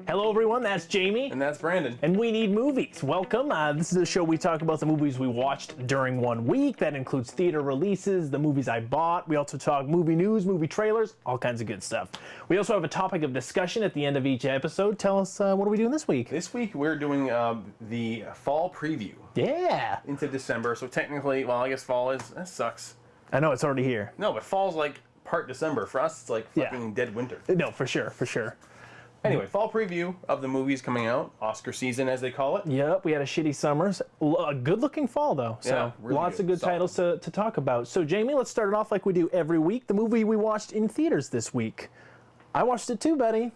Hello everyone, that's Jamie. And that's Brandon. And we need movies. Welcome. This is a show we talk about the movies we watched during one week. That includes theater releases, the movies I bought. We also talk movie news, movie trailers, all kinds of good stuff. We also have a topic of discussion at the end of each episode. Tell us, what are we doing this week? This week we're doing the fall preview. Yeah. Into December. So technically, well, I guess fall is, that sucks. I know, it's already here. No, but fall's like part December. For us, it's like fucking dead winter. No, for sure, for sure. Anyway, fall preview of the movies coming out. Oscar season, as they call it. Yep, we had a shitty summer. A good-looking fall, though. So Yeah, really lots of good solid titles to talk about. So, Jamie, let's start it off like we do every week. The movie we watched in theaters this week. I watched it too, buddy.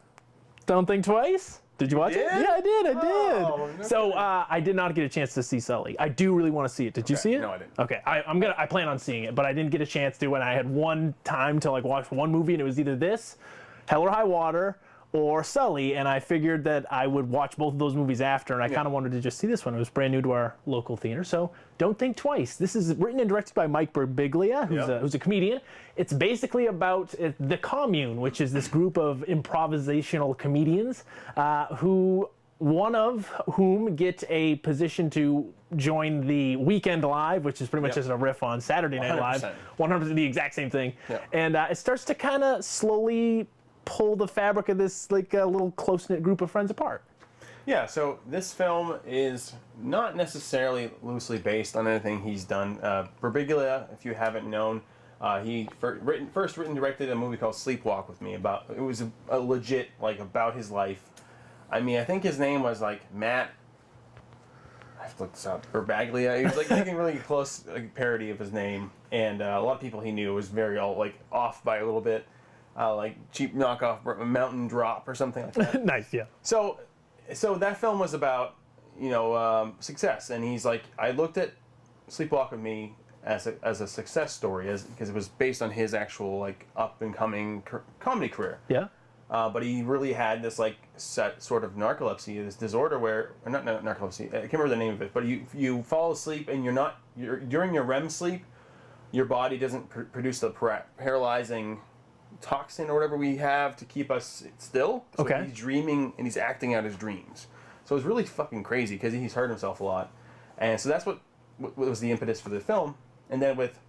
Don't think twice. Did you watch it? Yeah, I did. Oh, no So I did not get a chance to see Sully. I do really want to see it. Did you see it? No, I didn't. Okay, I plan on seeing it, but I didn't get a chance to. And I had one time to like watch one movie, and it was either this, Hell or High Water, or Sully, and I figured that I would watch both of those movies after, and I kind of wanted to just see this one. It was brand new to our local theater, so don't think twice. This is written and directed by Mike Birbiglia, who's a comedian. It's basically about the Commune, which is this group of improvisational comedians one of whom get a position to join the Weekend Live, which is pretty much just a riff on Saturday Night Live. 100% the exact same thing. And it starts to kind of slowly pull the fabric of this like a little close-knit group of friends apart. Yeah, so this film is not necessarily loosely based on anything he's done. Birbiglia, if you haven't known, he first written and directed a movie called Sleepwalk with Me. It was a legit, like, about his life. I mean, I think his name was like Matt, I have to look this up, Birbiglia. He was like making really close parody of his name, and a lot of people he knew was very off by a little bit. Like cheap knockoff Mountain Drop or something like that. Nice, yeah. So that film was about, success, and he's like, I looked at Sleepwalk with Me as a success story, because it was based on his actual like up and coming comedy career. Yeah. But he really had this like set sort of narcolepsy, this disorder where, or not narcolepsy, I can't remember the name of it, but you fall asleep and during your REM sleep, your body doesn't produce the paralyzing toxin or whatever we have to keep us still. So he's dreaming and he's acting out his dreams. So it's really fucking crazy because he's hurt himself a lot. And so that's what was the impetus for the film. And then with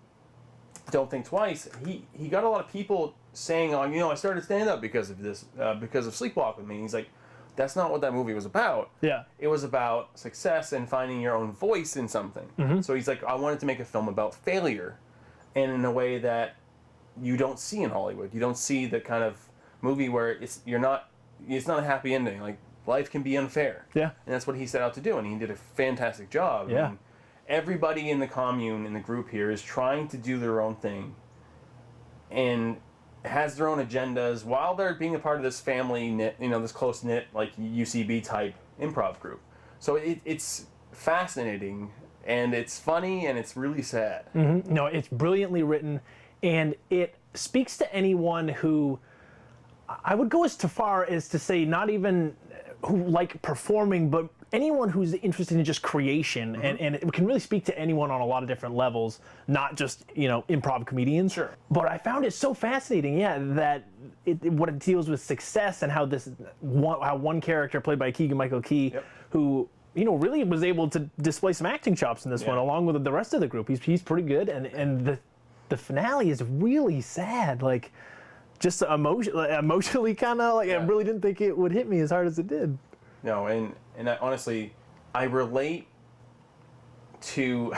Don't Think Twice, he got a lot of people saying, I started stand-up because of this, because of Sleepwalk with Me. And he's like, that's not what that movie was about. Yeah. It was about success and finding your own voice in something. So he's like, I wanted to make a film about failure, and in a way that you don't see in Hollywood. You don't see the kind of movie where it's not a happy ending. Like, life can be unfair. Yeah. And that's what he set out to do, and he did a fantastic job. Yeah. I mean, everybody in the commune, in the group here, is trying to do their own thing and has their own agendas while they're being a part of this family knit, this close-knit, like UCB type improv group. So it's fascinating, and it's funny, and it's really sad. No, it's brilliantly written, and it speaks to anyone who, I would go as far as to say, not even who like performing, but anyone who's interested in just creation, and it can really speak to anyone on a lot of different levels, not just, improv comedians. Sure. But I found it so fascinating, that what it deals with success, and how one character played by Keegan-Michael Key, who really was able to display some acting chops in this one, along with the rest of the group. He's pretty good, and the finale is really sad, like just emotionally kind of like I really didn't think it would hit me as hard as it did. No, and I, honestly, I relate to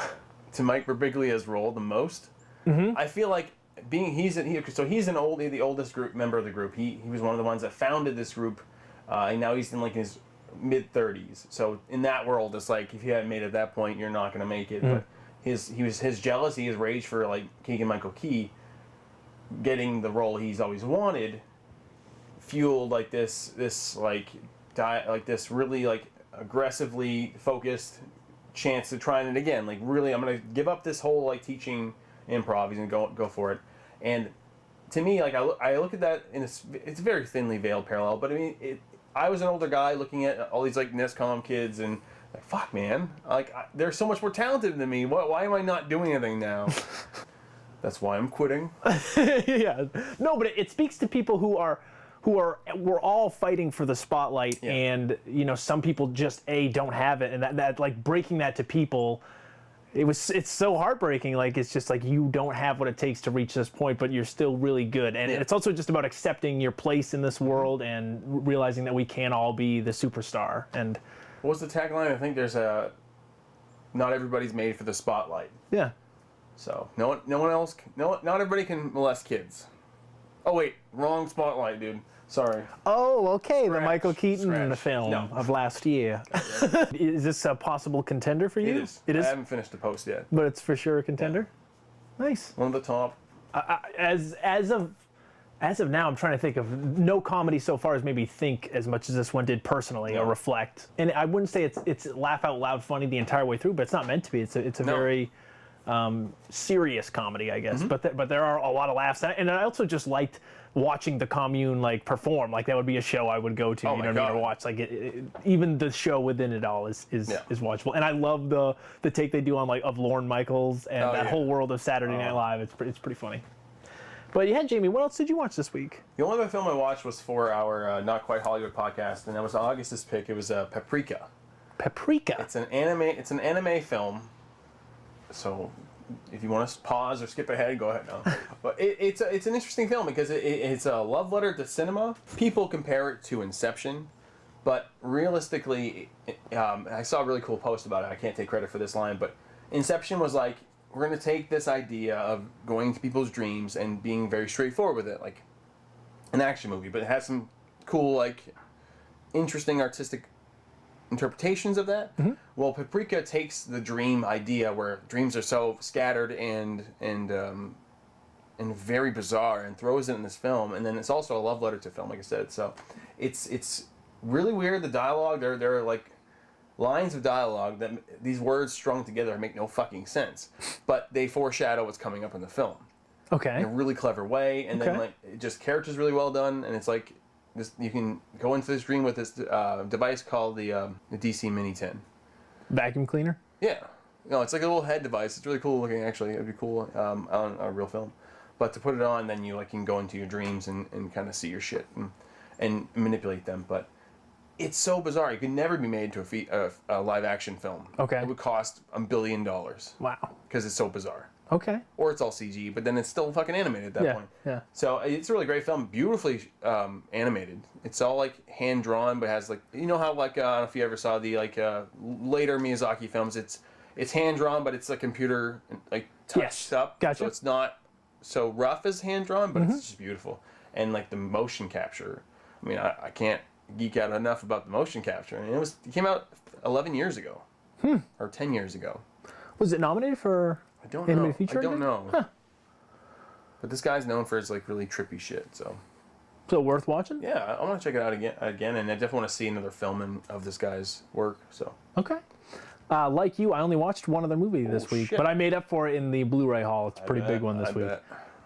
Mike Birbiglia's role the most. I feel like he's the oldest member of the group. He was one of the ones that founded this group, and now he's in like his mid-30s. So in that world, it's like if you haven't made it at that point, you're not going to make it. But his jealousy, his rage for like Keegan-Michael Key getting the role he's always wanted, fueled like this really like aggressively focused chance to try it again. Like, really, I'm gonna give up this whole like teaching improv. He's gonna go for it. And to me, like I look at that in it's a very thinly veiled parallel. But I mean, I was an older guy looking at all these like NESCOM kids and like, fuck, man, like they're so much more talented than me. Why am I not doing anything now? That's why I'm quitting. Yeah. No, but it speaks to people who are we're all fighting for the spotlight, and some people just don't have it, and that like breaking that to people, it's so heartbreaking. Like, it's just like, you don't have what it takes to reach this point, but you're still really good. And it's also just about accepting your place in this world and realizing that we can't all be the superstar. And what was the tagline? I think there's not everybody's made for the spotlight. yeah. So not everybody can molest kids. Oh wait, wrong spotlight, dude. Sorry. Oh, okay. The Michael Keaton film No. of last year. Is this a possible contender for you? It is. It is. I haven't finished the post yet. But it's for sure a contender. Yeah. Nice. One of the top. As of now, I'm trying to think of no comedy so far as maybe think as much as this one did personally or reflect. And I wouldn't say it's laugh out loud funny the entire way through, but it's not meant to be. It's a very serious comedy, I guess. Mm-hmm. But there are a lot of laughs, and I also just liked watching the Commune like perform. Like, that would be a show I would go to. Oh, my God. To watch. Like, even the show within it all is watchable. And I love the take they do on of Lorne Michaels and that whole world of Saturday Night Live. It's pretty funny. But yeah, Jamie, what else did you watch this week? The only other film I watched was for our Not Quite Hollywood podcast, and that was August's pick. It was Paprika. Paprika. It's an anime film. So, if you want to pause or skip ahead, go ahead now. But it's an interesting film because it's a love letter to cinema. People compare it to Inception, but realistically, I saw a really cool post about it. I can't take credit for this line, but Inception was like, we're going to take this idea of going to people's dreams and being very straightforward with it, like an action movie, but it has some cool, interesting artistic interpretations of that. Mm-hmm. Well, Paprika takes the dream idea where dreams are so scattered and very bizarre and throws it in this film, and then it's also a love letter to film, like I said. So it's really weird. The dialogue, there are like lines of dialogue that these words strung together make no fucking sense, but they foreshadow what's coming up in the film. Okay. In a really clever way, and then just characters really well done, and it's like this. You can go into this dream with this device called the DC Mini 10. Vacuum cleaner? Yeah. No, it's like a little head device. It's really cool looking, actually. It'd be cool on a real film. But to put it on, then you can go into your dreams and kind of see your shit and manipulate them. But it's so bizarre. It could never be made to a live action film. Okay. It would cost $1 billion. Wow. Because it's so bizarre. Okay. Or it's all CG, but then it's still fucking animated at that point. Yeah. So it's a really great film, beautifully animated. It's all hand drawn, but has how I don't know if you ever saw the later Miyazaki films. It's hand drawn, but it's a computer touched up. Gotcha. So it's not so rough as hand drawn, but it's just beautiful. And the motion capture. I mean, I can't geek out enough about the motion capture. I mean, it came out 11 years ago, or 10 years ago. Was it nominated for? I don't animated know. feature? I don't know. Huh. But this guy's known for his really trippy shit. So worth watching? Yeah, I want to check it out again, and I definitely want to see another filming of this guy's work. So okay. Like you, I only watched one other movie this week, shit. but I made up for it in the Blu-ray haul. It's a pretty big one this week.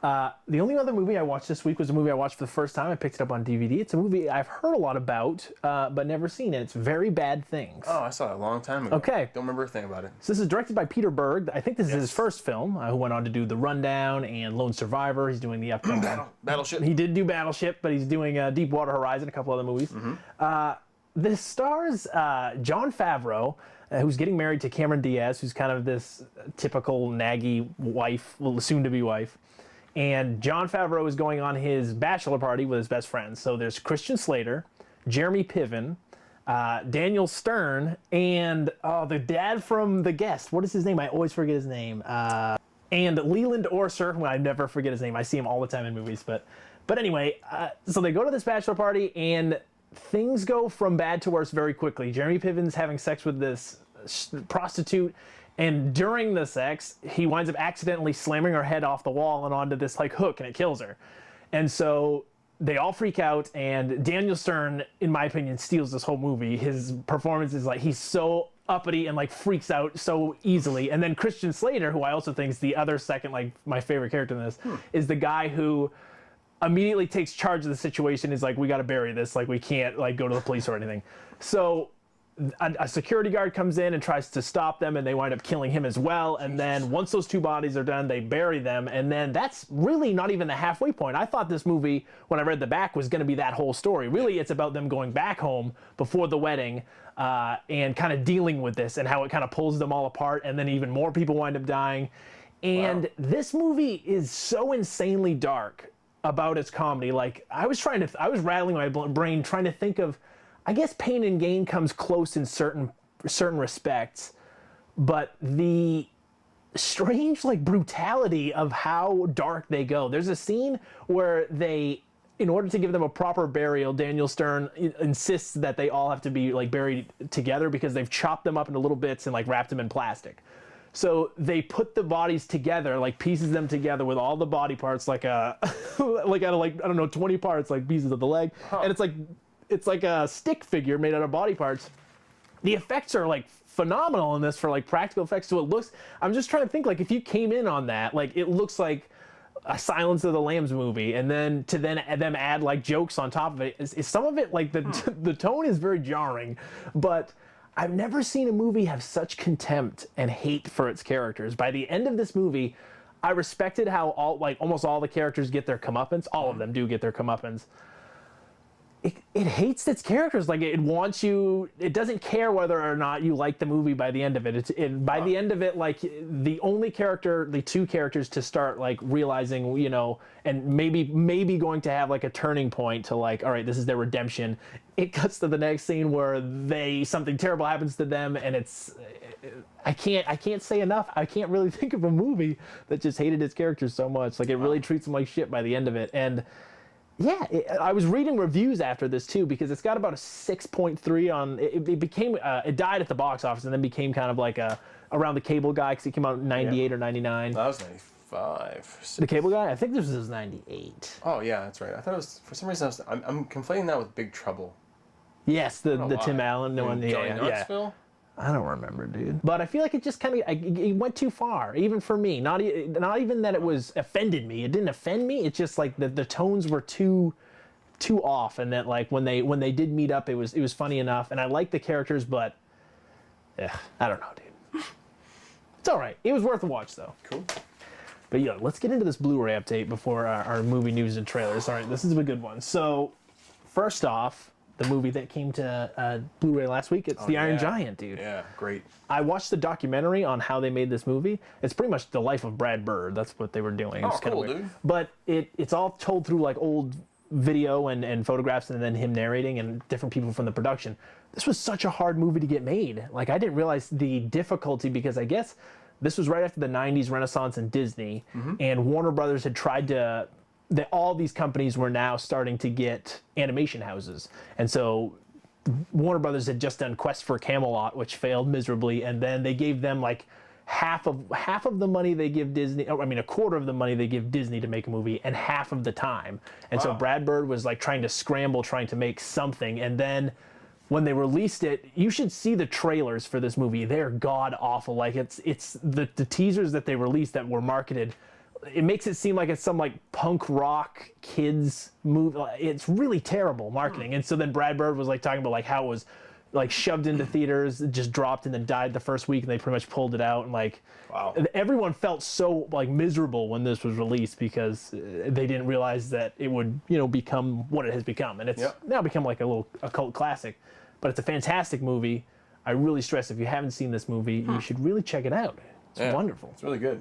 The only other movie I watched this week was a movie I watched for the first time. I picked it up on DVD. It's a movie I've heard a lot about, but never seen it. It's Very Bad Things. Oh, I saw it a long time ago. Okay. Don't remember a thing about it. So this is directed by Peter Berg. I think this is his first film, who went on to do The Rundown and Lone Survivor. He's doing the upcoming... Battleship. He did do Battleship, but he's doing Deepwater Horizon, a couple other movies. This stars Jon Favreau, who's getting married to Cameron Diaz, who's kind of this typical naggy wife, well, soon-to-be wife. And Jon Favreau is going on his bachelor party with his best friends. So there's Christian Slater, Jeremy Piven, Daniel Stern, and the dad from The Guest. What is his name? I always forget his name. And Leland Orser, who I never forget his name. I see him all the time in movies. But anyway, so they go to this bachelor party, and things go from bad to worse very quickly. Jeremy Piven's having sex with this prostitute, and during the sex, he winds up accidentally slamming her head off the wall and onto this hook, and it kills her. And so they all freak out, and Daniel Stern, in my opinion, steals this whole movie. His performance is he's so uppity and freaks out so easily. And then Christian Slater, who I also think is the other second, my favorite character in this, is the guy who immediately takes charge of the situation. Is we got to bury this. We can't go to the police or anything. So a security guard comes in and tries to stop them, and they wind up killing him as well. And then once those two bodies are done, they bury them. And then that's really not even the halfway point. I thought this movie, when I read the back, was going to be that whole story. Really, it's about them going back home before the wedding and kind of dealing with this and how it kind of pulls them all apart. And then even more people wind up dying. And this movie is so insanely dark about its comedy. Like, I was rattling my brain trying to think of, I guess Pain and Gain comes close in certain respects, but the strange brutality of how dark they go. There's a scene where they, in order to give them a proper burial, Daniel Stern insists that they all have to be buried together because they've chopped them up into little bits and wrapped them in plastic. So they put the bodies together, pieces them together with all the body parts, out of I don't know, 20 parts, pieces of the leg, and it's like a stick figure made out of body parts. The effects are phenomenal in this for practical effects. So it looks, I'm just trying to think if you came in on that, it looks like a Silence of the Lambs movie, and then to them add jokes on top of it. Is some of it the tone is very jarring, but I've never seen a movie have such contempt and hate for its characters. By the end of this movie, I respected how almost all the characters get their comeuppance. All of them do get their comeuppance. It hates its characters. It wants you. It doesn't care whether or not you like the movie by the end of it. By the end of it, the only character, the two characters to start realizing, and maybe going to have a turning point to all right, this is their redemption. It cuts to the next scene where something terrible happens to them, and it's. I can't say enough. I can't really think of a movie that just hated its characters so much. It really treats them like shit by the end of it, and. Yeah, I was reading reviews after this too because it's got about a 6.3 on. It became it died at the box office and then became kind of around the Cable Guy because it came out in 98 or 99. That was 95. The Cable Guy? I think this was 98. Oh yeah, that's right. I thought it was for some reason. I'm conflating that with Big Trouble. Yes, the Tim Allen one. Johnny Knoxville. I don't remember, dude. But I feel like it just kind of it went too far, even for me. Not even that it was offended me. It didn't offend me. It's just the tones were too off, and that when they did meet up, it was funny enough, and I liked the characters, but I don't know, dude. It's all right. It was worth a watch though. Cool. But let's get into this Blu-ray update before our movie news and trailers. All right, this is a good one. So, first off. The movie that came to Blu-ray last week. It's The Iron Giant, dude. Yeah, great. I watched the documentary on how they made this movie. It's pretty much the life of Brad Bird. That's what they were doing. Oh, cool, dude. But it's all told through old video and photographs and then him narrating and different people from the production. This was such a hard movie to get made. I didn't realize the difficulty because I guess this was right after the 90s Renaissance in Disney, and Warner Brothers had tried to... all these companies were now starting to get animation houses. And so Warner Brothers had just done Quest for Camelot, which failed miserably. And then they gave them half of the money they give Disney, a quarter of the money they give Disney to make a movie and half of the time. And so Brad Bird was trying to scramble, trying to make something. And then when they released it, you should see the trailers for this movie. They're god awful. It's the teasers that they released that were marketed. It makes it seem like it's some punk rock kids movie. It's really terrible marketing. And so then Brad Bird was talking about how it was shoved into theaters, just dropped and then died the first week, and they pretty much pulled it out. And everyone felt so miserable when this was released because they didn't realize that it would become what it has become, and it's now become a cult classic. But it's a fantastic movie. I really stress if you haven't seen this movie, you should really check it out. It's wonderful. It's really good.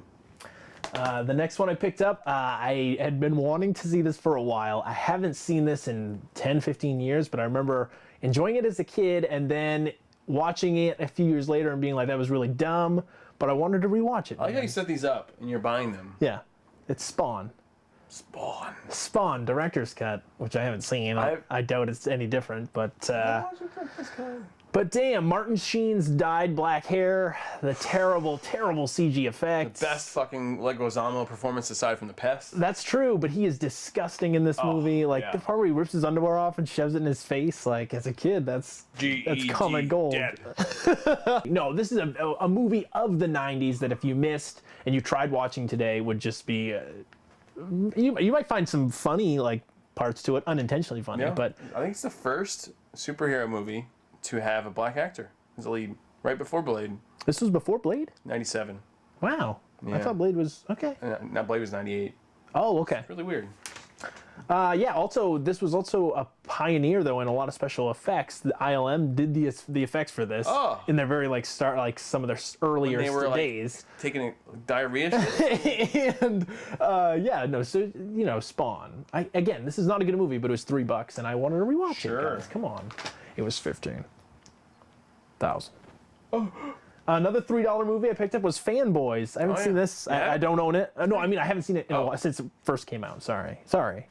The next one I picked up, I had been wanting to see this for a while. I haven't seen this in 10, 15 years, but I remember enjoying it as a kid and then watching it a few years later and being that was really dumb, but I wanted to rewatch it. I like how you set these up and you're buying them. Yeah. It's Spawn. Spawn, director's cut, which I haven't seen. I doubt it's any different, but... But damn, Martin Sheen's dyed black hair, the terrible, terrible CG effects. The best fucking Leguizamo performance aside from The Pest. That's true, but he is disgusting in this movie. The part where he rips his underwear off and shoves it in his face, as a kid, that's common gold. No, this is a movie of the 90s that if you missed and you tried watching today would just be... you might find some funny parts to it, unintentionally funny, but... I think it's the first superhero movie to have a black actor as a lead right before Blade, This was before Blade? 97. Wow. I Yeah. thought Blade was okay. Now Blade was 98. Oh, okay. Really weird. Yeah. Also, this was also a pioneer though in a lot of special effects. The ILM did the effects for this in their very some of their earlier They were days. taking a diarrhea shit. And so Spawn. Again, this is not a good movie, but it was $3, and I wanted to rewatch Sure. it. Guys, come on. It was 15,000. Oh. Another $3 movie I picked up was Fanboys. I haven't seen this. Yeah. I don't own it. No, I mean I haven't seen it in a while, since it first came out. Sorry.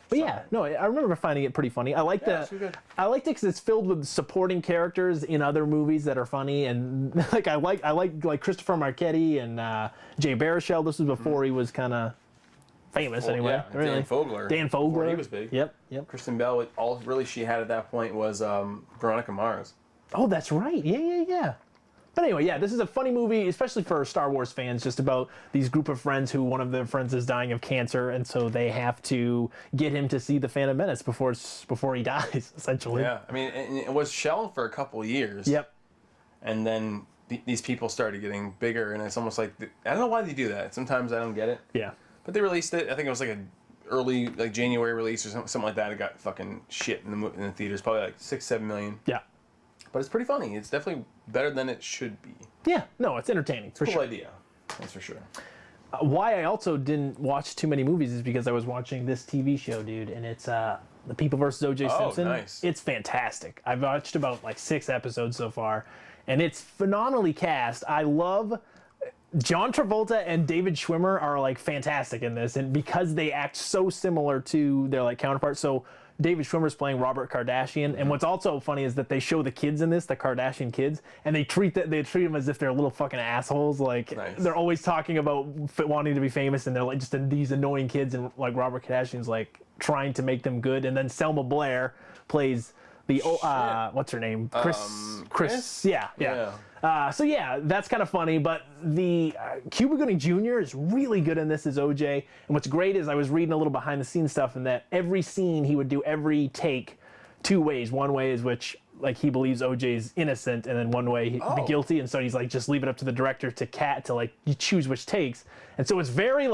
But yeah, no, I remember finding it pretty funny. I liked it's really good. I liked it because it's filled with supporting characters in other movies that are funny, and I like Christopher Marchetti and Jay Baruchel. This was before he was kind of famous anyway. Yeah, Really. Dan Fogler. Before he was big. Yep. Kristen Bell, all really she had at that point was Veronica Mars. Oh, that's right. Yeah. But anyway, yeah, this is a funny movie, especially for Star Wars fans, just about these group of friends who one of their friends is dying of cancer, and so they have to get him to see The Phantom Menace before he dies, essentially. Yeah, I mean, it was shelved for a couple of years. Yep. And then these people started getting bigger, and it's almost like, I don't know why they do that. Sometimes I don't get it. Yeah. But they released it, I think it was like an early, January release or something like that. It got fucking shit in the theaters, probably like 6-7 million. Yeah. But it's pretty funny. It's definitely better than it should be. Yeah. No, it's entertaining for Cool sure. idea. That's for sure. Why I also didn't watch too many movies is because I was watching this TV show, dude, and it's The People vs. O.J. Simpson. Nice. It's fantastic. I've watched about 6 episodes so far, and it's phenomenally cast. I love John Travolta and David Schwimmer are fantastic in this, and because they act so similar to their counterparts. So David Schwimmer's playing Robert Kardashian, and what's also funny is that they show the kids in this, the Kardashian kids, and they treat them as if they're little fucking assholes. Nice. They're always talking about wanting to be famous, and they're just these annoying kids, and Robert Kardashian's trying to make them good. And then Selma Blair plays the what's her name? Chris. Yeah. So yeah, that's kind of funny, but the Cuba Gooding Jr. is really good in this as OJ. And what's great is I was reading a little behind the scenes stuff, and that every scene he would do every take 2 ways. One way is which he believes OJ's innocent, and then one way he'd be guilty, and so he's just leave it up to the director to you choose which takes. And so it's very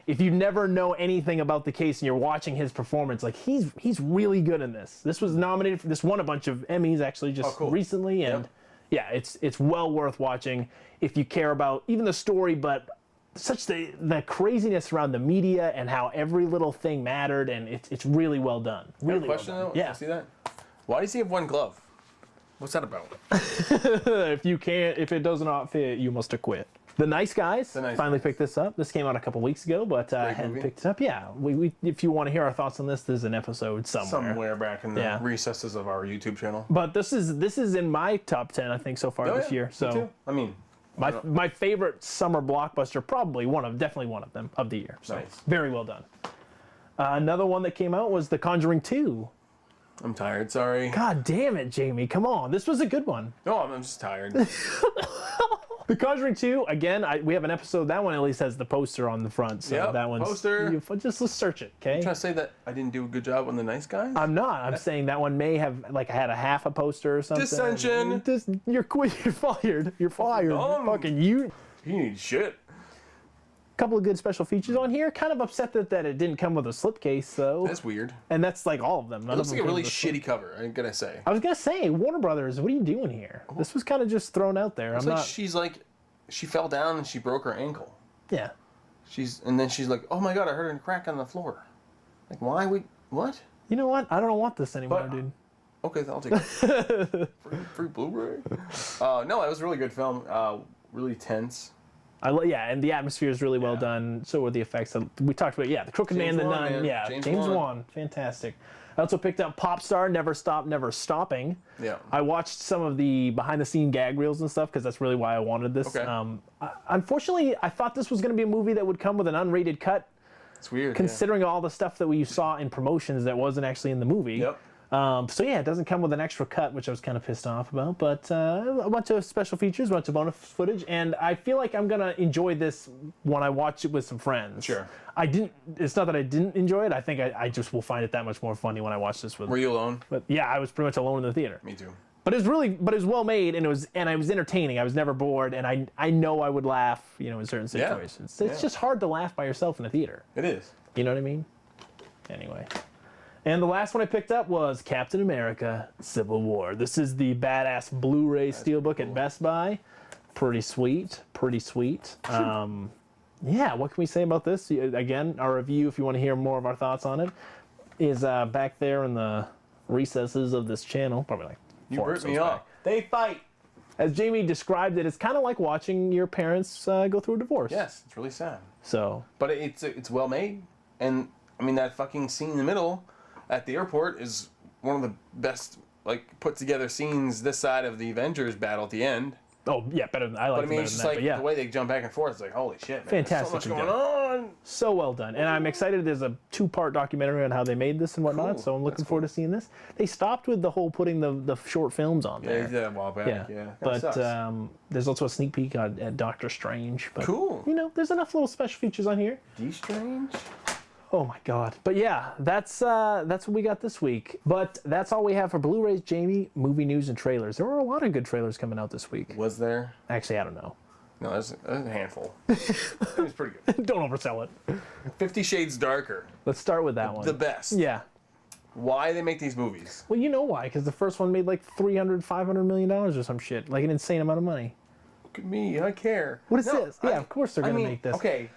if you never know anything about the case and you're watching his performance, he's really good in this. This was nominated for this, won a bunch of Emmys actually just recently, and yeah, it's well worth watching if you care about even the story, but such the craziness around the media and how every little thing mattered, and it's really well done. Really question well done. though? Yeah. See that? Why does he have one glove? What's that about? If it does not fit, you must acquit. The Nice Guys finally picked this up. This came out a couple weeks ago, but I hadn't picked it up. Yeah, we if you want to hear our thoughts on this, there's an episode somewhere Back in the recesses of our YouTube channel. But this is in my top 10, I think, so far this year. So me too. I mean, my favorite summer blockbuster, definitely one of them of the year. So Nice. very well done. Another one that came out was The Conjuring 2. I'm tired. Sorry. God damn it, Jamie! Come on, this was a good one. No, I'm just tired. The Conjuring 2, again, we have an episode, that one at least has the poster on the front, so that one's... poster. Let's search it, okay? I'm trying to say that I didn't do a good job on The Nice Guys? I'm not. I'm saying that one may have, had a half a poster or something. Dissension! You're quit. You're fired. You're fired. Fucking you. You need shit. Couple of good special features on here. Kind of upset that it didn't come with a slipcase, though. That's weird. And that's all of them. It looks like a really shitty cover, I'm gonna say. I was gonna say, Warner Brothers, what are you doing here? This was kind of just thrown out there. She fell down and she broke her ankle. Yeah. And then she's like, oh my god, I heard a crack on the floor. Why would, what? You know what? I don't want this anymore, dude. Okay, I'll take it. free Bluray. No, it was a really good film. Really tense. And the atmosphere is really well done. So were the effects. We talked about, the Crooked Man, the Nun. Yeah, James Wan. Fantastic. I also picked up Popstar, Never Stop, Never Stopping. Yeah. I watched some of the behind-the-scene gag reels and stuff because that's really why I wanted this. Okay. Unfortunately, I thought this was going to be a movie that would come with an unrated cut. It's weird. Considering all the stuff that we saw in promotions that wasn't actually in the movie. Yep. It doesn't come with an extra cut, which I was kind of pissed off about. But a bunch of special features, a bunch of bonus footage, and I feel like I'm gonna enjoy this when I watch it with some friends. Sure. It's not that I didn't enjoy it. I think I just will find it that much more funny when I watch this with. Were you alone? But yeah, I was pretty much alone in the theater. Me too. But it was well made, and it was entertaining. I was never bored, and I know I would laugh, in certain situations. It's just hard to laugh by yourself in a theater. It is. You know what I mean? Anyway. And the last one I picked up was Captain America: Civil War. This is the badass Blu-ray steelbook at Best Buy. Pretty sweet. Yeah, what can we say about this? Again, our review, if you want to hear more of our thoughts on it, is back there in the recesses of this channel. Probably like you ripped me off. They fight. As Jamie described it, it's kind of like watching your parents go through a divorce. Yes, it's really sad. So, but it's well made, and I mean that fucking scene in the middle at the airport is one of the best put together scenes this side of the Avengers battle at the end. Oh yeah, better than I like. But I mean, it's just like the way they jump back and forth. It's like holy shit, man! Fantastic! There's so much going on. So well done, and I'm excited. There's a 2-part documentary on how they made this and whatnot. Cool. So I'm looking forward to seeing this. They stopped with the whole putting the short films on there. Yeah, they did a while back. Yeah. But there's also a sneak peek at Doctor Strange. But, cool. There's enough little special features on here. D-Strange. Oh my God. But yeah, that's what we got this week. But that's all we have for Blu-rays, Jamie, movie news, and trailers. There were a lot of good trailers coming out this week. Was there? Actually, I don't know. No, there's a handful. It was pretty good. Don't oversell it. 50 Shades Darker. Let's start with that one. The best. Yeah. Why they make these movies? Well, you know why. Because the first one made like $300-500 million or some shit. Like an insane amount of money. Look at me. I care. What is this? Yeah, of course they're going to make this. Okay.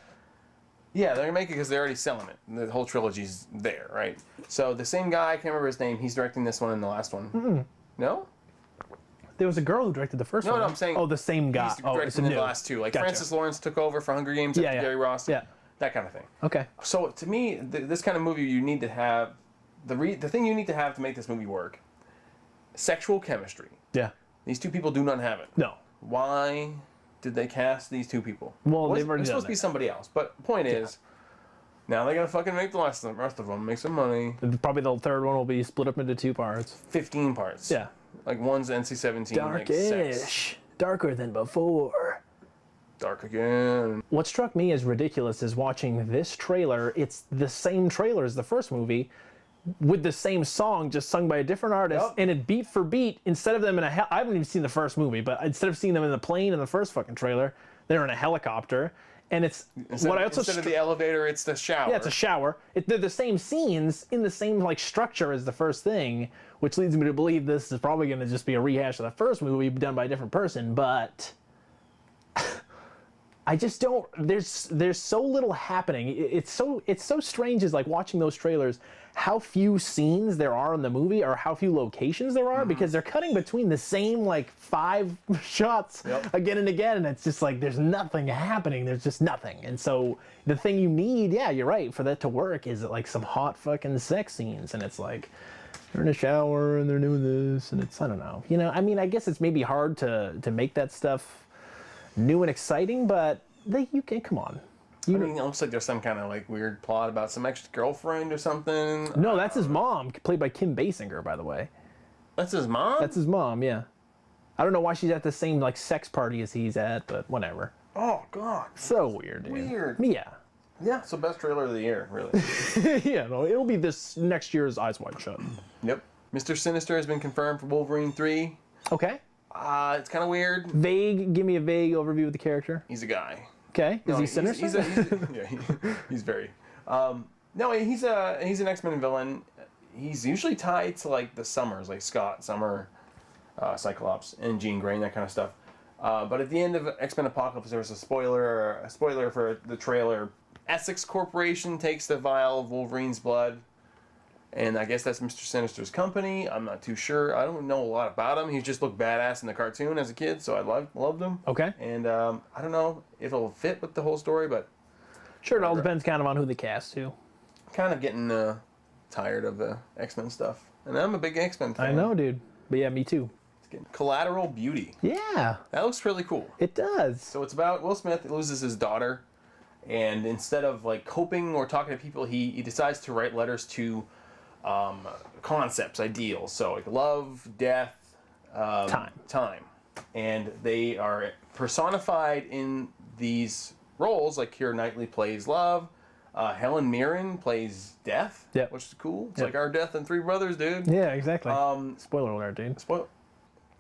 Yeah, they're going to make it because they're already selling it. The whole trilogy's there, right? So the same guy, I can't remember his name, he's directing this one and the last one. Mm-mm. No? There was a girl who directed the first one. No, I'm saying... Oh, the same guy. He's directing the last two. Like Francis Lawrence took over for Hunger Games after Gary Ross. Yeah. That kind of thing. Okay. So to me, this kind of movie, you need to have... The thing you need to have to make this movie work, sexual chemistry. Yeah. These two people do not have it. No. Why did they cast these two people? Well, they've already done It's supposed to be somebody else. But the point is... Now they gotta fucking make the rest of them, make some money. Probably the third one will be split up into 2 parts. 15 parts. Yeah. Like one's NC-17. Darkish. Darker than before. Dark again. What struck me as ridiculous is watching this trailer. It's the same trailer as the first movie, with the same song, just sung by a different artist, and it beat for beat. Instead of them in I haven't even seen the first movie, but instead of seeing them in the plane in the first fucking trailer, they're in a helicopter. And it's instead of the elevator, it's the shower. Yeah, it's a shower. They're the same scenes in the same structure as the first thing, which leads me to believe this is probably going to just be a rehash of the first movie done by a different person. But I just don't. There's so little happening. It's so strange. Is like watching those trailers. How few scenes there are in the movie, or how few locations there are, because they're cutting between the same 5 shots again and again, and it's just like there's nothing happening. There's just nothing. And so the thing you need, yeah, you're right, for that to work is some hot fucking sex scenes, and it's like they're in a shower and they're doing this, and it's I don't know. I mean, I guess it's maybe hard to make that stuff new and exciting, but you can come on. I mean, it looks like there's some kind of weird plot about some ex-girlfriend or something. No, that's his mom, played by Kim Basinger, by the way. That's his mom? That's his mom, yeah. I don't know why she's at the same sex party as he's at, but whatever. Oh God. So weird, dude. Weird. Yeah. Yeah. So best trailer of the year, really. Yeah, no, it'll be this next year's Eyes Wide Shut. Yep. Mr. Sinister has been confirmed for Wolverine 3. Okay. It's kind of weird. Give me a vague overview of the character. He's a guy. Okay. Is he sinister? He's very. No, he's an X-Men villain. He's usually tied to the Summers, like Scott Summer, Cyclops, and Jean Grey, and that kind of stuff. But at the end of X-Men Apocalypse, there was a spoiler for the trailer. Essex Corporation takes the vial of Wolverine's blood, and I guess that's Mr. Sinister's company. I'm not too sure. I don't know a lot about him. He just looked badass in the cartoon as a kid, so I loved him. Okay. And I don't know if it'll fit with the whole story, but sure, it all depends kind of on who they cast too. Kind of getting tired of the X-Men stuff, and I'm a big X-Men fan. I know, dude. But yeah, me too. Collateral Beauty. Yeah. That looks really cool. It does. So it's about Will Smith loses his daughter, and instead of coping or talking to people, he decides to write letters to concepts, ideals. So love, death, time, and they are personified in these roles. Like Keira Knightley plays love. Helen Mirren plays death, which is cool. It's like our death and Three Brothers, dude. Yeah, exactly. Spoiler alert, dude.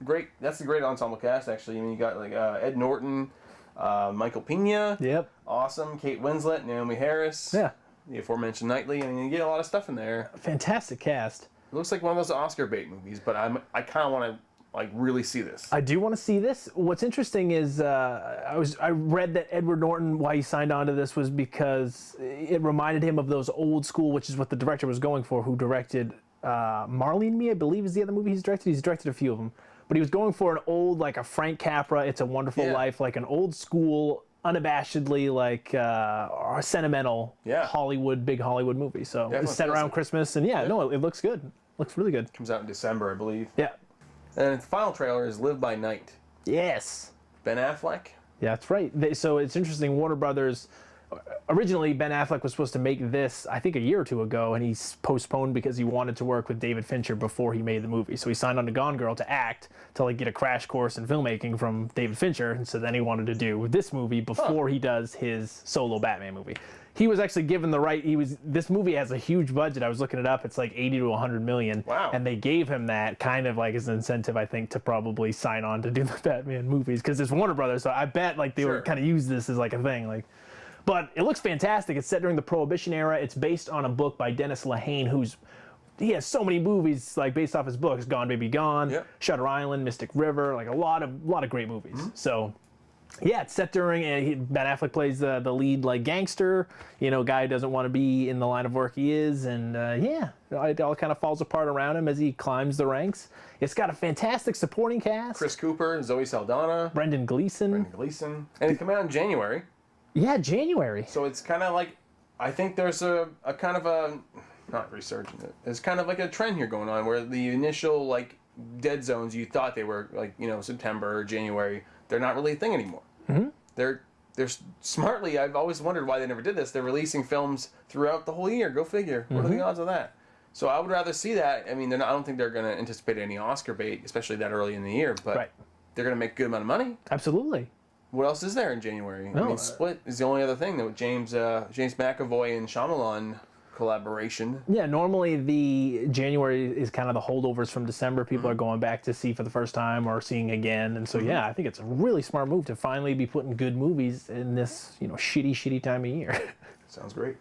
great. That's a great ensemble cast, actually. I mean, you got like Ed Norton, Michael Pena. Yep. Awesome. Kate Winslet, Naomi Harris. Yeah. The aforementioned Knightley. I mean, you get a lot of stuff in there. Fantastic cast. It looks like one of those Oscar bait movies, but I kind of want to like really see this. I do want to see this. What's interesting is I read that Edward Norton, why he signed on to this was because it reminded him of those old school, which is what the director was going for, who directed Marley and Me, I believe is the other movie he's directed. He's directed a few of them. But he was going for an old, like a Frank Capra, It's a Wonderful Life, like an old school, unabashedly like sentimental Hollywood, big Hollywood movie. So it's set around Christmas, and no, it looks good. Looks really good. Comes out in December, I believe. Yeah. And the final trailer is Live by Night. Yes. Ben Affleck. Yeah, that's right. So it's interesting. Warner Brothers, originally Ben Affleck was supposed to make this, I think, a year or two ago, and he's postponed because he wanted to work with David Fincher before he made the movie. So he signed on to Gone Girl to act, to like get a crash course in filmmaking from David Fincher, and so then he wanted to do this movie before he does his solo Batman movie. He was actually given the right. This movie has a huge budget. I was looking it up. It's like 80 to 100 million. Wow. And they gave him that kind of like as an incentive, I think, to probably sign on to do the Batman movies because it's Warner Brothers. So I bet like they would kind of use this as like a thing. Like, but it looks fantastic. It's set during the Prohibition era. It's based on a book by Dennis Lehane, he has so many movies like based off his books. Gone Baby Gone, Shutter Island, Mystic River, like a lot of great movies. Mm-hmm. So. Yeah, it's set during, Ben Affleck plays the lead like gangster, guy who doesn't want to be in the line of work he is, and it all kind of falls apart around him as he climbs the ranks. It's got a fantastic supporting cast. Chris Cooper, Zoe Saldana. Brendan Gleeson. And it came out in January. Yeah, January. So it's kind of like, I think there's a kind of a, not resurgent, there's kind of like a trend here going on where the initial like dead zones you thought they were like, September or January, they're not really a thing anymore. Mm-hmm. They're smartly, I've always wondered why they never did this. They're releasing films throughout the whole year. Go figure. What are the odds of that? So I would rather see that. I mean, I don't think they're going to anticipate any Oscar bait, especially that early in the year, but they're going to make a good amount of money. Absolutely. What else is there in January? I mean, Split is the only other thing that with James McAvoy and Shyamalan collaboration. Yeah, normally the January is kind of the holdovers from December. People are going back to see for the first time or seeing again. And so, I think it's a really smart move to finally be putting good movies in this, shitty time of year. Sounds great.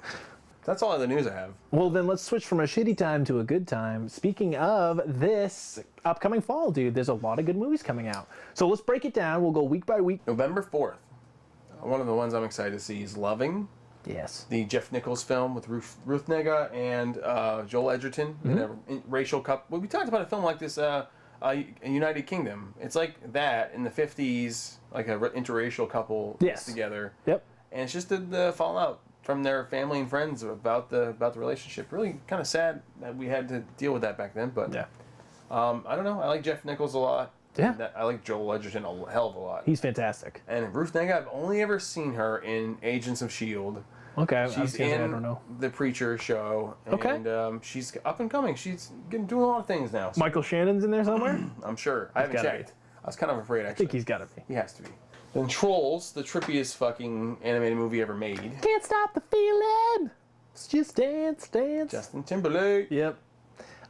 That's all of the news I have. Well, then let's switch from a shitty time to a good time. Speaking of this upcoming fall, dude, there's a lot of good movies coming out. So let's break it down. We'll go week by week. November 4th. One of the ones I'm excited to see is Loving. Yes. The Jeff Nichols film with Ruth Negga and Joel Edgerton in a racial couple. Well, we talked about a film like this in United Kingdom. It's like that in the 50s, like an interracial couple gets together. Yep. And it's just the fallout from their family and friends about the relationship. Really kind of sad that we had to deal with that back then. But I don't know. I like Jeff Nichols a lot. Yeah. I like Joel Edgerton a hell of a lot. He's fantastic. And Ruth Negga, I've only ever seen her in Agents of S.H.I.E.L.D. Okay, she's in I don't know. The Preacher show. And she's up and coming. She's doing a lot of things now. So. Michael Shannon's in there somewhere? I'm sure. I haven't checked. I was kind of afraid, actually. I think he's got to be. He has to be. Then Trolls, the trippiest fucking animated movie ever made. Can't stop the feeling. It's just dance. Justin Timberlake. Yep.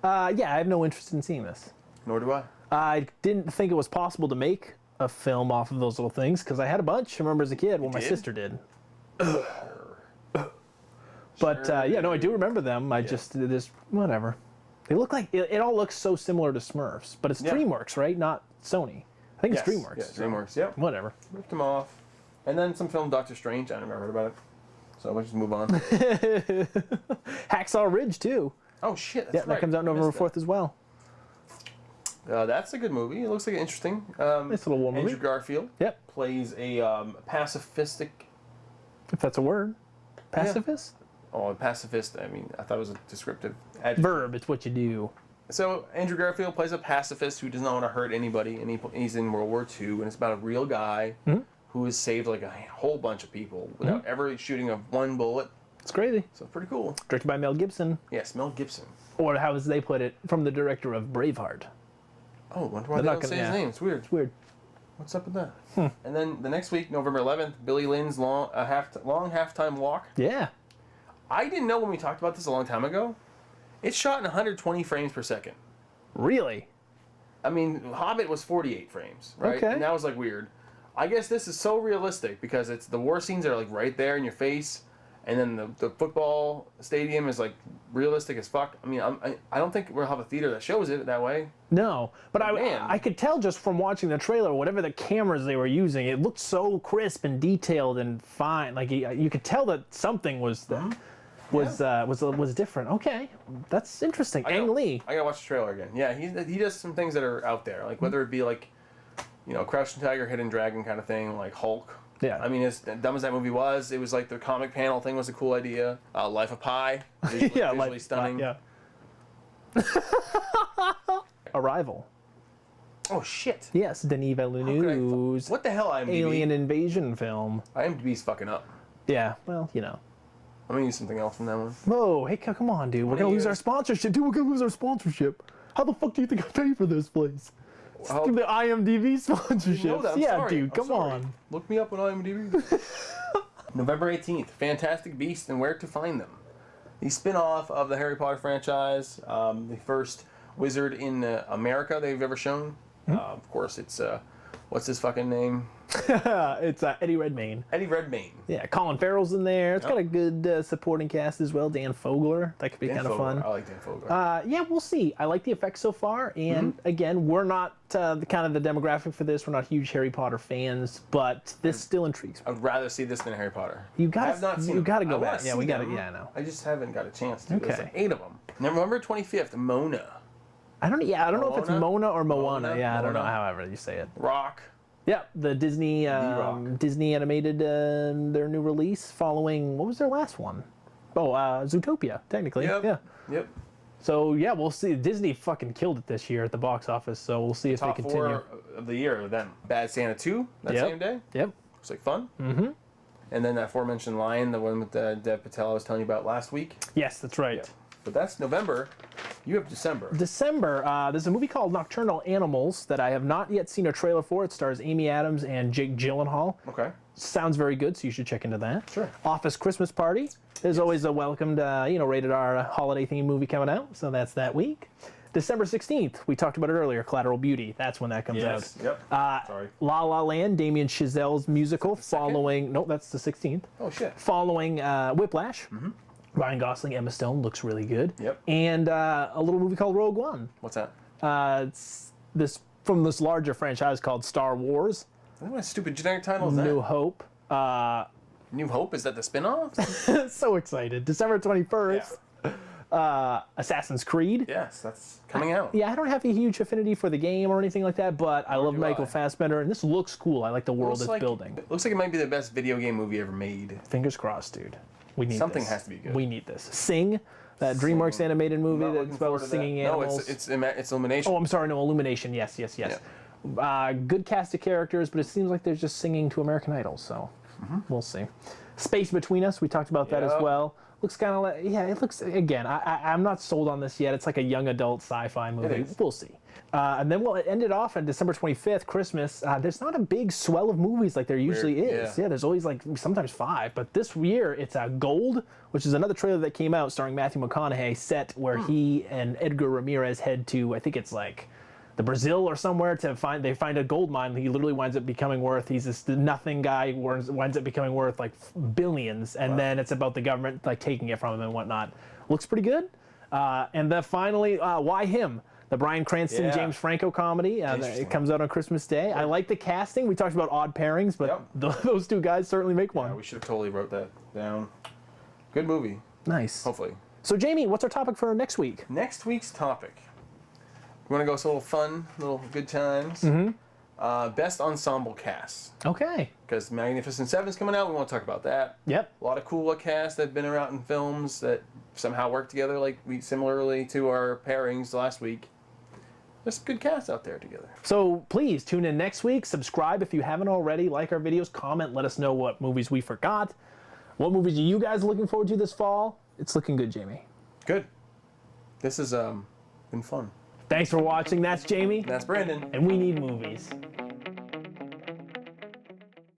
I have no interest in seeing this. Nor do I. I didn't think it was possible to make a film off of those little things because I had a bunch. I remember as a kid. Well, my sister did. But I do remember them. I just this whatever. They look like it all looks so similar to Smurfs, but it's DreamWorks, right? Not Sony. I think it's DreamWorks. Yeah, DreamWorks. Yep. Whatever. Ripped them off. And then some film Doctor Strange. I never heard about it. So we'll just move on. Hacksaw Ridge too. Oh shit! That's right. That comes out November 4th as well. That's a good movie. It looks like interesting. Nice little war movie. Andrew Garfield plays a pacifistic... If that's a word. Pacifist? Yeah. Oh, pacifist. I mean, I thought it was a descriptive adjective. Verb, it's what you do. So, Andrew Garfield plays a pacifist who does not want to hurt anybody, and he's in World War II, and it's about a real guy who has saved like a whole bunch of people without ever shooting one bullet. It's crazy. So, pretty cool. Directed by Mel Gibson. Yes, Mel Gibson. Or how as they put it, from the director of Braveheart. Oh, I wonder why they don't say his name. It's weird. It's weird. What's up with that? And then the next week, November 11th, Billy Lynn's long halftime walk. Yeah. I didn't know when we talked about this a long time ago. It's shot in 120 frames per second. Really? I mean, Hobbit was 48 frames, right? Okay. And that was like weird. I guess this is so realistic because it's the war scenes are like right there in your face, and then the football stadium is like realistic as fuck. I mean, I don't think we'll have a theater that shows it that way. No, but man. I could tell just from watching the trailer, whatever the cameras they were using, it looked so crisp and detailed and fine. Like you could tell that something was was different. Okay, that's interesting. Ang Lee. I gotta watch the trailer again. Yeah, he does some things that are out there, like whether it be like, you know, Crouching Tiger, Hidden Dragon kind of thing, like Hulk. Yeah. I mean, as dumb as that movie was, it was like the comic panel thing was a cool idea. Life of Pi, visually stunning. Yeah. Arrival. Oh shit. Yes, Denis Villeneuve's What the hell, IMDb? alien invasion film. IMDb's fucking up. Yeah, well, you know. I'm gonna use something else from that one. Whoa, hey, come on, dude. We're gonna lose our sponsorship. Dude, we're gonna lose our sponsorship. How the fuck do you think I pay for this place? Give the IMDb sponsorship. You know that. I'm Yeah, sorry. dude, I'm come sorry. on. Look me up on IMDb. November 18th, Fantastic Beasts and Where to Find Them. The spin-off of the Harry Potter franchise, the first wizard in America they've ever shown. Of course, it's, what's his fucking name? It's Eddie Redmayne. Eddie Redmayne. Yeah, Colin Farrell's in there. It's got a good supporting cast as well. Dan Fogler. That could be kind of fun. I like Dan Fogler. Yeah, we'll see. I like the effects so far, and again, we're not the kind of the demographic for this. We're not huge Harry Potter fans, but this still intrigues me. I would rather see this than Harry Potter. You I have not got seen you them. got to go I wanna back. Yeah, see we got to. them. Yeah, I know. I just haven't got a chance to. Okay. There's like 8 of them. November 25th, Mona. I don't know if it's Mona or Moana. Mona? Yeah, I don't know. Mona? However you say it. Rock. Yeah, the Disney Rock. Disney animated their new release following what was their last one? Oh, Zootopia, technically. Yep. Yeah. Yep. So yeah, we'll see. Disney fucking killed it this year at the box office. So we'll see if they Top continue. 4 of the year of them. Bad Santa 2 that same day. Yep. Looks like fun. Mm-hmm. And then that aforementioned Lion, the one with Dev Patel I was telling you about last week. Yes, that's right. Yeah. But that's November. You have December. December, there's a movie called Nocturnal Animals that I have not yet seen a trailer for. It stars Amy Adams and Jake Gyllenhaal. Okay. Sounds very good, so you should check into that. Sure. Office Christmas Party. There's always a welcomed, rated R holiday themed movie coming out, so that's that week. December 16th, we talked about it earlier, Collateral Beauty. That's when that comes out. Yep. Sorry. La La Land, Damien Chazelle's musical, following. No, that's the 16th. Oh shit. Following Whiplash. Mm-hmm. Ryan Gosling, Emma Stone looks really good. Yep. And a little movie called Rogue One. What's that? It's from this larger franchise called Star Wars. What a stupid generic title is that? New Hope. New Hope? Is that the spin-off? So excited. December 21st. Assassin's Creed. Yes, that's coming out. Yeah, I don't have a huge affinity for the game or anything like that, but I love do Michael I. Fassbender, and this looks cool. I like the world it's building. It looks like it might be the best video game movie ever made. Fingers crossed, dude. We need Something this. has to be good. We need this. Sing, that DreamWorks animated movie Not that's looking about forward to singing that. animals. No, it's Illumination. Oh, I'm sorry. No, Illumination. Yes. Good cast of characters, but it seems like they're just singing to American Idol, so we'll see. Space Between Us, we talked about that as Yep. well. Looks kind of like, it looks, again, I'm not sold on this yet. It's like a young adult sci-fi movie. It is. We'll see. And then we'll end it off on December 25th, Christmas. There's not a big swell of movies like there usually is. Yeah. Yeah, there's always like sometimes 5. But this year, it's Gold, which is another trailer that came out starring Matthew McConaughey, set where he and Edgar Ramirez head to, I think it's like the Brazil or somewhere to find a gold mine. He literally winds up becoming worth, he's this nothing guy, winds up becoming worth like billions, and then it's about the government like taking it from him and whatnot. Looks pretty good. And then finally, Why Him? The Bryan Cranston, James Franco comedy. It comes out on Christmas Day. I like the casting. We talked about odd pairings, but those two guys certainly make one. Yeah, we should have totally wrote that down. Good movie. Nice. Hopefully. So Jamie, what's our topic for next week? Next week's topic. We want to go with a little fun, little good times. Best ensemble cast. Okay. Because Magnificent Seven's coming out. We want to talk about that. Yep. A lot of cool casts that have been around in films that somehow work together, like we similarly to our pairings last week. There's some good casts out there together. So please tune in next week. Subscribe if you haven't already. Like our videos. Comment. Let us know what movies we forgot. What movies are you guys looking forward to this fall? It's looking good, Jamie. Good. This has been fun. Thanks for watching. That's Jamie. That's Brandon. And we need movies.